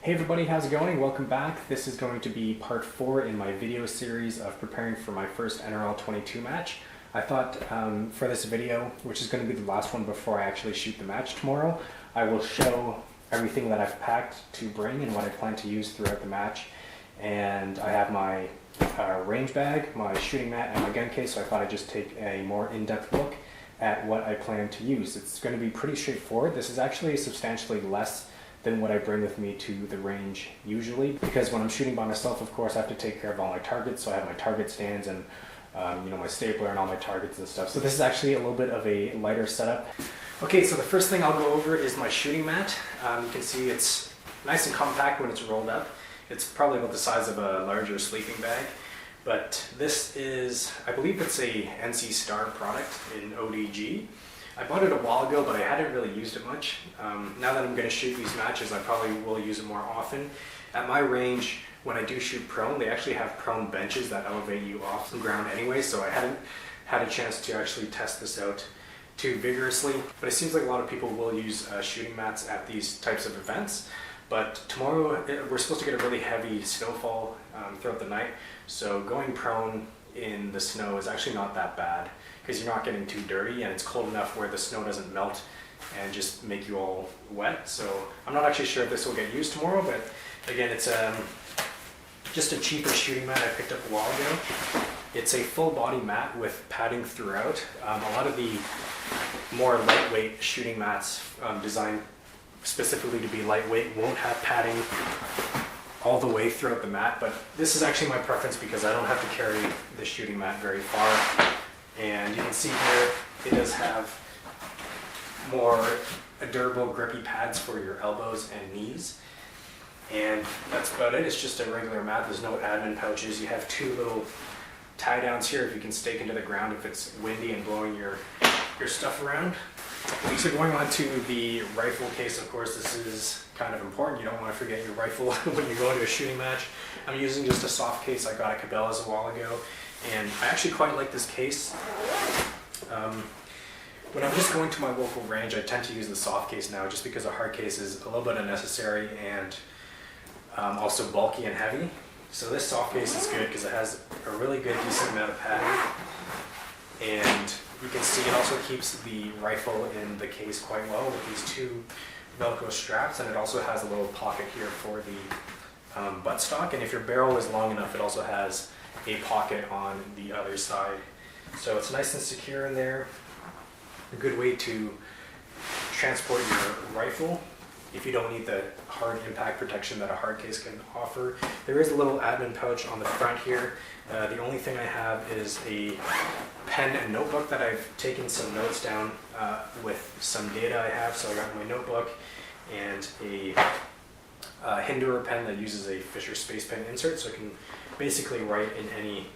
Hey everybody, how's it going? Welcome back. This is going to be part 4 in my video series of preparing for my first NRL22 match. I thought for this video, which is going to be the last one before I actually shoot the match tomorrow, I will show everything that I've packed to bring and what I plan to use throughout the match. And I have my range bag, my shooting mat, and my gun case, so I thought I'd just take a more in-depth look at what I plan to use. It's going to be pretty straightforward. This is actually substantially less than what I bring with me to the range usually, because when I'm shooting by myself, of course, I have to take care of all my targets. So I have my target stands and my stapler and all my targets and stuff. So this is actually a little bit of a lighter setup. Okay, so the first thing I'll go over is my shooting mat. You can see it's nice and compact when it's rolled up. It's probably about the size of a larger sleeping bag. But this is, I believe it's a NC Star product in ODG. I bought it a while ago, but I hadn't really used it much. Now that I'm going to shoot these matches, I probably will use it more often. At my range, when I do shoot prone, they actually have prone benches that elevate you off the ground anyway, so I hadn't had a chance to actually test this out too vigorously. But it seems like a lot of people will use shooting mats at these types of events. But tomorrow, we're supposed to get a really heavy snowfall throughout the night, so going prone in the snow is actually not that bad, because you're not getting too dirty and it's cold enough where the snow doesn't melt and just make you all wet. So I'm not actually sure if this will get used tomorrow, but again, it's just a cheaper shooting mat I picked up a while ago. It's a full body mat with padding throughout. A lot of the more lightweight shooting mats designed specifically to be lightweight won't have padding all the way throughout the mat, but this is actually my preference because I don't have to carry the shooting mat very far. And you can see here, it does have more durable grippy pads for your elbows and knees. And that's about it. It's just a regular mat. There's no admin pouches. You have two little tie downs here if you can stake into the ground if it's windy and blowing your stuff around. So going on to the rifle case, of course, this is kind of important. You don't want to forget your rifle when you go into a shooting match. I'm using just a soft case I got at Cabela's a while ago. And I actually quite like this case. When I'm just going to my local range, I tend to use the soft case now just because a hard case is a little bit unnecessary and also bulky and heavy. So this soft case is good because it has a really good, decent amount of padding. And you can see it also keeps the rifle in the case quite well with these two Velcro straps, and it also has a little pocket here for the buttstock. And if your barrel is long enough, it also has a pocket on the other side. So it's nice and secure in there. A good way to transport your rifle if you don't need the hard impact protection that a hard case can offer. There is a little admin pouch on the front here. The only thing I have is a pen and notebook that I've taken some notes down with some data I have. So I got my notebook and a Hinderer pen that uses a Fisher Space Pen insert, so I can basically write in any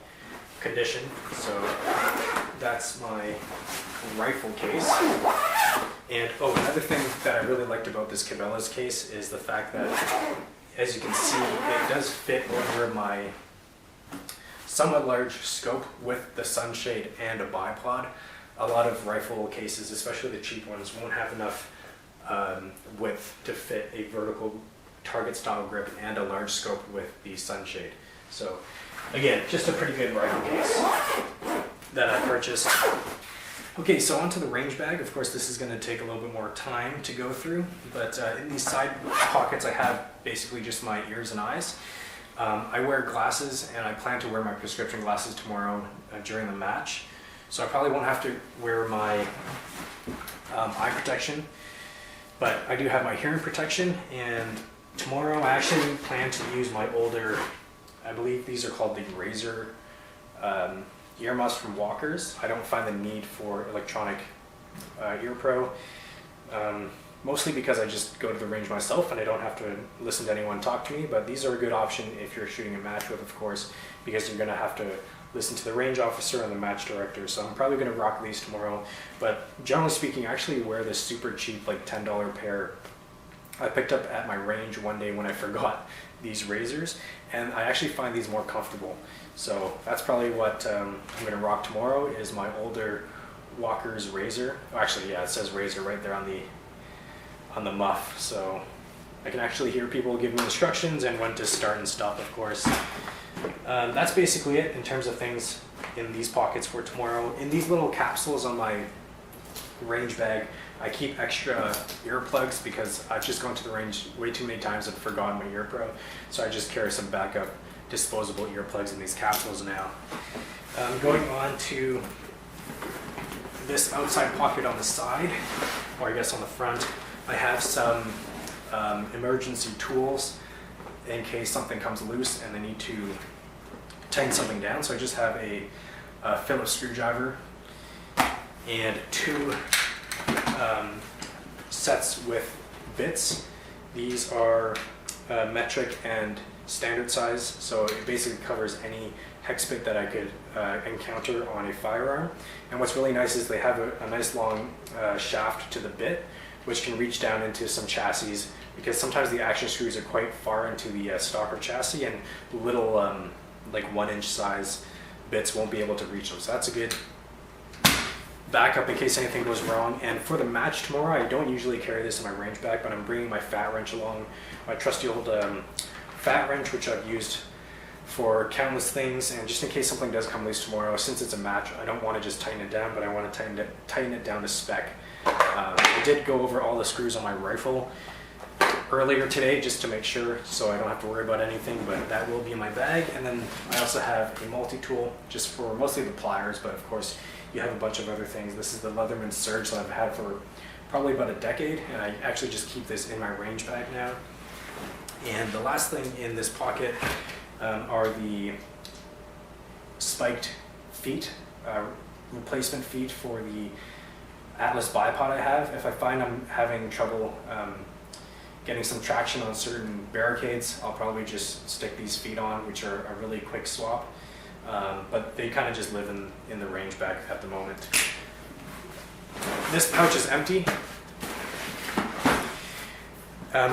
condition. So that's my rifle case. And another thing that I really liked about this Cabela's case is the fact that, as you can see, it does fit over my somewhat large scope with the sunshade and a bipod. A lot of rifle cases, especially the cheap ones, won't have enough width to fit a vertical target style grip and a large scope with the sunshade. So again, just a pretty good rifle case that I purchased. Okay, so onto the range bag. Of course, this is going to take a little bit more time to go through, but in these side pockets I have basically just my ears and eyes. I wear glasses, and I plan to wear my prescription glasses tomorrow during the match, so I probably won't have to wear my eye protection, but I do have my hearing protection. And tomorrow I actually plan to use my older, I believe these are called the Razor earmuffs from Walkers. I don't find the need for electronic ear pro, mostly because I just go to the range myself and I don't have to listen to anyone talk to me. But these are a good option if you're shooting a match with, of course, because you're going to have to listen to the range officer and the match director. So I'm probably going to rock these tomorrow. But generally speaking, I actually wear this super cheap, like $10 pair I picked up at my range one day when I forgot these razors, and I actually find these more comfortable. So that's probably what I'm going to rock tomorrow, is my older Walker's razor. Oh, actually, yeah, it says razor right there on the muff. So I can actually hear people give me instructions and when to start and stop, of course. That's basically it in terms of things in these pockets for tomorrow. In these little capsules on my range bag, I keep extra earplugs because I've just gone to the range way too many times and forgotten my ear pro. So I just carry some backup disposable earplugs in these capsules now. Going on to this outside pocket on the side, or I guess on the front, I have some emergency tools in case something comes loose and they need to tighten something down. So I just have a Phillips screwdriver and 2 sets with bits. These are metric and standard size, so it basically covers any hex bit that I could encounter on a firearm. And what's really nice is they have a nice long shaft to the bit, which can reach down into some chassis, because sometimes the action screws are quite far into the stocker chassis, and little like 1-inch size bits won't be able to reach them. So that's a good backup in case anything goes wrong. And for the match tomorrow, I don't usually carry this in my range bag, but I'm bringing my fat wrench along, my trusty old fat wrench, which I've used for countless things. And just in case something does come loose tomorrow, since it's a match, I don't want to just tighten it down, but I want to tighten it down to spec. I did go over all the screws on my rifle earlier today just to make sure, so I don't have to worry about anything, but that will be in my bag. And then I also have a multi-tool just for mostly the pliers, but of course you have a bunch of other things. This is the Leatherman Surge that I've had for probably about a decade, and I actually just keep this in my range bag now. And the last thing in this pocket are the spiked feet, replacement feet for the Atlas bipod I have. If I find I'm having trouble getting some traction on certain barricades, I'll probably just stick these feet on, which are a really quick swap. But they kind of just live in the range bag at the moment. This pouch is empty.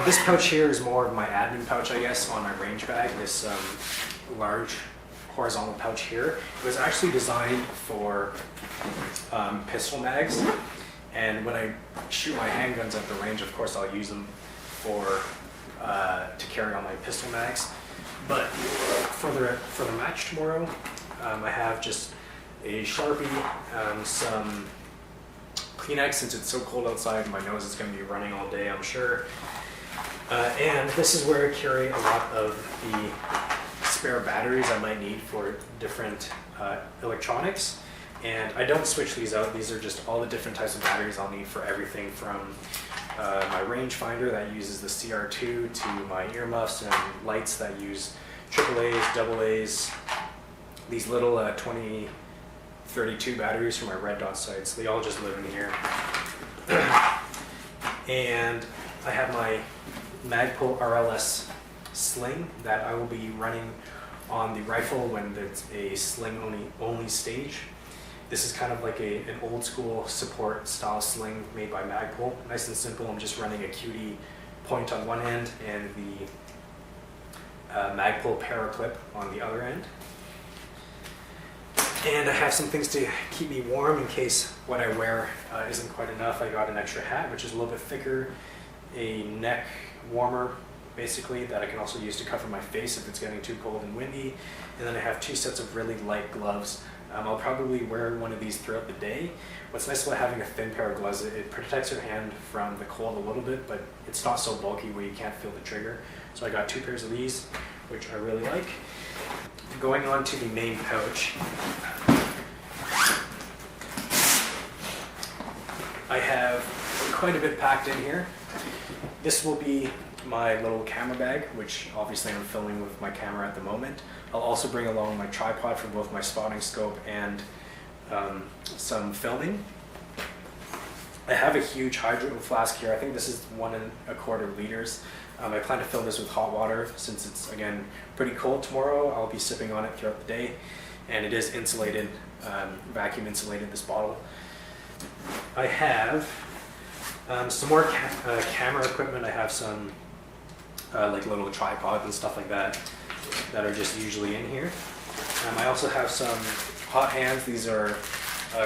This pouch here is more of my admin pouch, I guess, on my range bag. This large horizontal pouch here. It was actually designed for pistol mags, and when I shoot my handguns at the range, of course I'll use them for to carry on my pistol mags. But for the match tomorrow, I have just a Sharpie, some Kleenex since it's so cold outside. My nose is going to be running all day, I'm sure. And this is where I carry a lot of the spare batteries I might need for different electronics. And I don't switch these out. These are just all the different types of batteries I'll need for everything from my rangefinder that uses the CR2 to my earmuffs and lights that use AAAs, AA's, these little 2032 batteries for my red dot sights. They all just live in here. And I have my Magpul RLS sling that I will be running on the rifle when it's a sling only stage. This is kind of like an old school support style sling made by Magpul. Nice and simple. I'm just running a QD point on one end and the Magpul Paraclip on the other end. And I have some things to keep me warm in case what I wear isn't quite enough. I got an extra hat, which is a little bit thicker, a neck warmer, basically, that I can also use to cover my face if it's getting too cold and windy. And then I have 2 sets of really light gloves. I'll probably wear one of these throughout the day. What's nice about having a thin pair of gloves, it protects your hand from the cold a little bit, but it's not so bulky where you can't feel the trigger. So I got 2 pairs of these, which I really like. Going on to the main pouch, I have quite a bit packed in here. This will be my little camera bag, which obviously I'm filming with my camera at the moment. I'll also bring along my tripod for both my spotting scope and some filming. I have a huge hydrant flask here. I think this is 1 1/4 liters. I plan to fill this with hot water since it's, again, pretty cold tomorrow. I'll be sipping on it throughout the day, and it is insulated, vacuum insulated, this bottle. I have some more camera equipment. I have some like little tripods and stuff like that that are just usually in here. I also have some hot hands. These are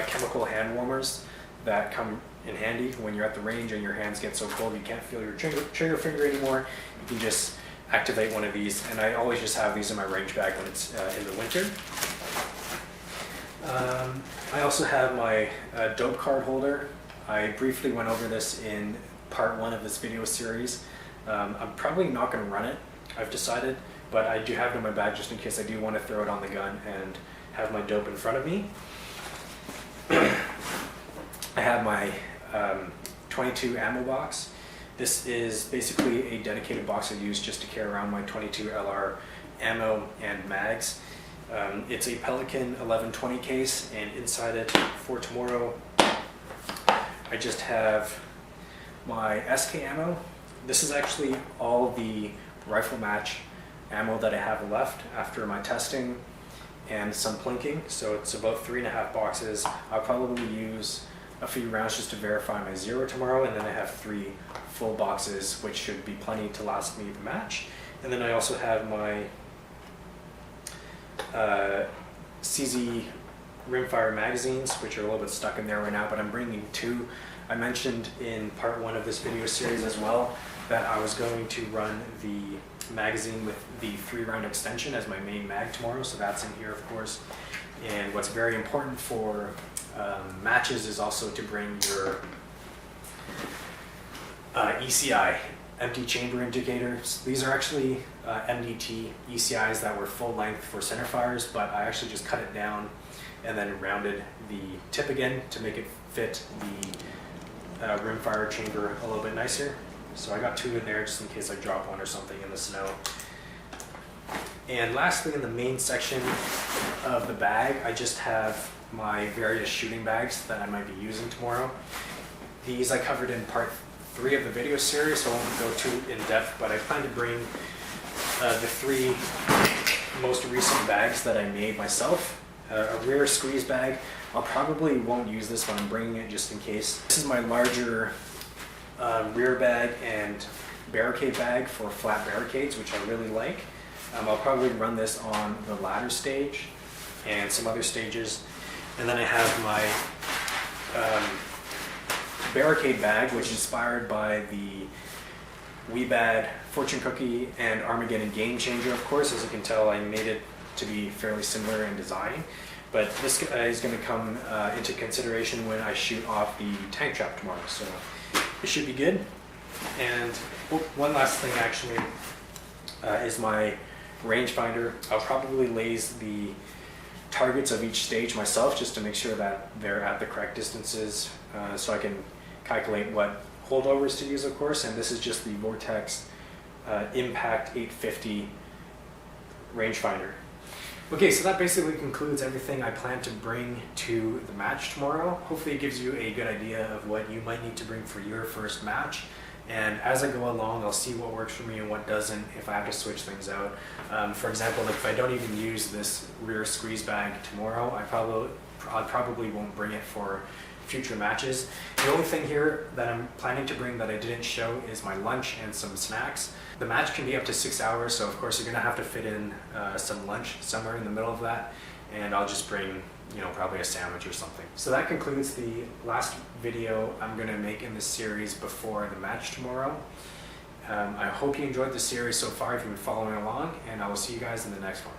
chemical hand warmers that come and handy when you're at the range and your hands get so cold you can't feel your trigger finger anymore. You can just activate one of these, and I always just have these in my range bag when it's in the winter. I also have my dope card holder. I briefly went over this in part 1 of this video series. I'm probably not going to run it, I've decided, but I do have it in my bag just in case I do want to throw it on the gun and have my dope in front of me. I have my 22 ammo box. This is basically a dedicated box I use just to carry around my 22 LR ammo and mags. It's a Pelican 1120 case, and inside it for tomorrow I just have my SK ammo. This is actually all the rifle match ammo that I have left after my testing and some plinking, so it's about 3.5 boxes. I'll probably use a few rounds just to verify my 0 tomorrow, and then I have 3 full boxes, which should be plenty to last me the match. And then I also have my CZ Rimfire magazines, which are a little bit stuck in there right now, but I'm bringing 2. I mentioned in part 1 of this video series as well that I was going to run the magazine with the 3-round extension as my main mag tomorrow, so that's in here of course. And what's very important for matches is also to bring your ECI, empty chamber indicators. These are actually MDT ECIs that were full length for center fires, but I actually just cut it down and then rounded the tip again to make it fit the rimfire chamber a little bit nicer. So I got 2 in there just in case I drop one or something in the snow. And lastly, in the main section of the bag, I just have my various shooting bags that I might be using tomorrow. These I covered in part 3 of the video series, so I won't go too in depth, but I plan to bring the 3 most recent bags that I made myself. A rear squeeze bag. I probably won't use this one, I'm bringing it just in case. This is my larger rear bag and barricade bag for flat barricades, which I really like. I'll probably run this on the ladder stage and some other stages. And then I have my barricade bag, which is inspired by the Weebad Fortune Cookie and Armageddon Game Changer, of course. As you can tell, I made it to be fairly similar in design. But this is going to come into consideration when I shoot off the tank trap tomorrow, so it should be good. And one last thing actually is my rangefinder. I'll probably laze the targets of each stage myself just to make sure that they're at the correct distances, so I can calculate what holdovers to use, of course. And this is just the Vortex Impact 850 rangefinder. Okay, so that basically concludes everything I plan to bring to the match tomorrow. Hopefully it gives you a good idea of what you might need to bring for your first match. And as I go along, I'll see what works for me and what doesn't if I have to switch things out. For example, if I don't even use this rear squeeze bag tomorrow, I probably won't bring it for future matches. The only thing here that I'm planning to bring that I didn't show is my lunch and some snacks. The match can be up to 6 hours, so of course you're gonna have to fit in some lunch somewhere in the middle of that, and I'll just bring, you know, probably a sandwich or something. So that concludes the last video I'm gonna make in this series before the match tomorrow. I hope you enjoyed the series so far if you've been following along, and I will see you guys in the next one.